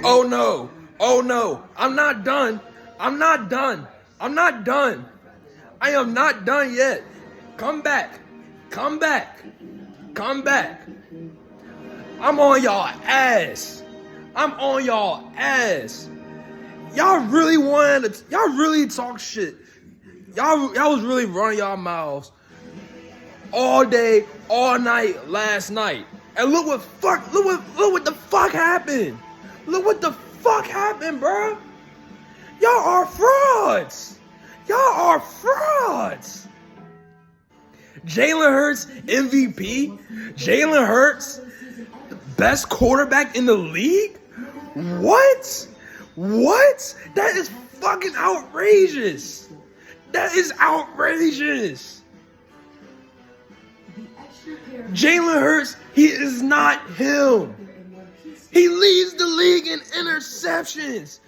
Oh no. Oh no. I'm not done. I'm not done. I'm not done. I am not done yet. Come back. Come back. Come back. I'm on y'all ass. I'm on y'all ass. Y'all really talk shit. Y'all was really running y'all mouths all day, all night, last night. And look what the fuck happened. Look what the fuck happened, bro. Y'all are frauds. Y'all are frauds. Jalen Hurts MVP. Jalen Hurts, the best quarterback in the league. What? What? That is fucking outrageous. That is outrageous. Jalen Hurts, he is not him. He leads the league in interceptions.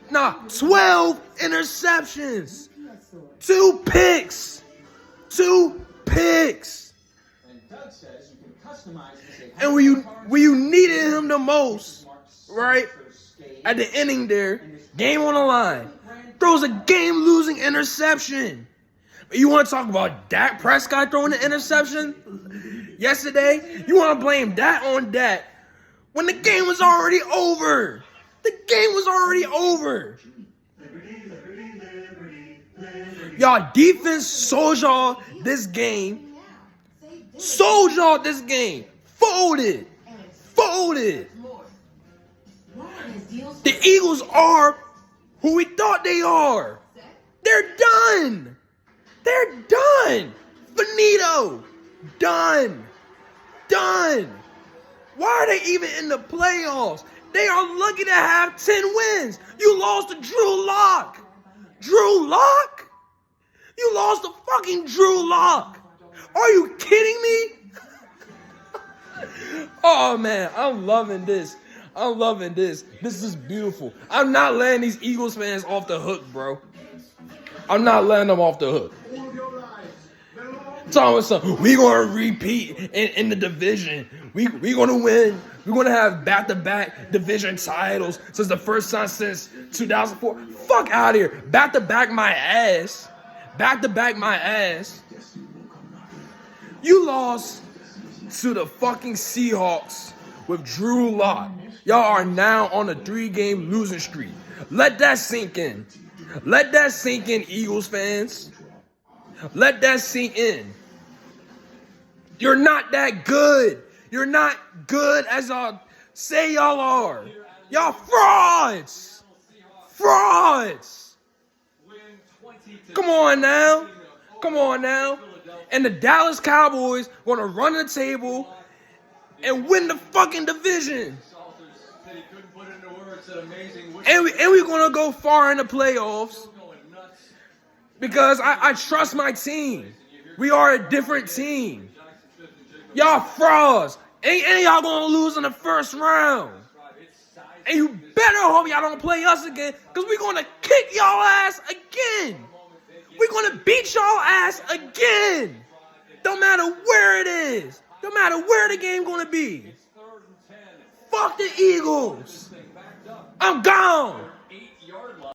12 interceptions. 2 picks. 2 picks. And when you needed him the most, right? At the ending there, game on the line, throws a game-losing interception. You want to talk about Dak Prescott throwing the interception yesterday? You want to blame that on Dak when the game was already over? The game was already over. Y'all defense sold y'all this game. Sold y'all this game. Folded. The Eagles are who we thought they are. They're done. They're done. Finito. Done. Why are they even in the playoffs? They are lucky to have 10 wins. You lost to Drew Lock. You lost to fucking Drew Lock. Are you kidding me? Oh man, I'm loving this. This is beautiful. I'm not letting these Eagles fans off the hook, bro. I'm not letting them off the hook. We gonna repeat in the division. We gonna win. We're gonna have back-to-back division titles since the first time since 2004. Fuck out of here. Back-to-back my ass. You lost to the fucking Seahawks with Drew Lock. Y'all are now on a 3-game losing streak. Let that sink in. Eagles fans. Let that sink in. You're not that good. You're not good as y'all say y'all are. Y'all frauds. Come on now. And the Dallas Cowboys gonna run the table and win the fucking division. And we're gonna go far in the playoffs because I trust my team. We are a different team. Y'all frauds. And y'all gonna lose in the first round. And you better hope y'all don't play us again, because we're gonna kick y'all ass again. We're gonna beat y'all ass again. Don't matter where it is. Don't matter where the game gonna be. Fuck the Eagles. I'm gone.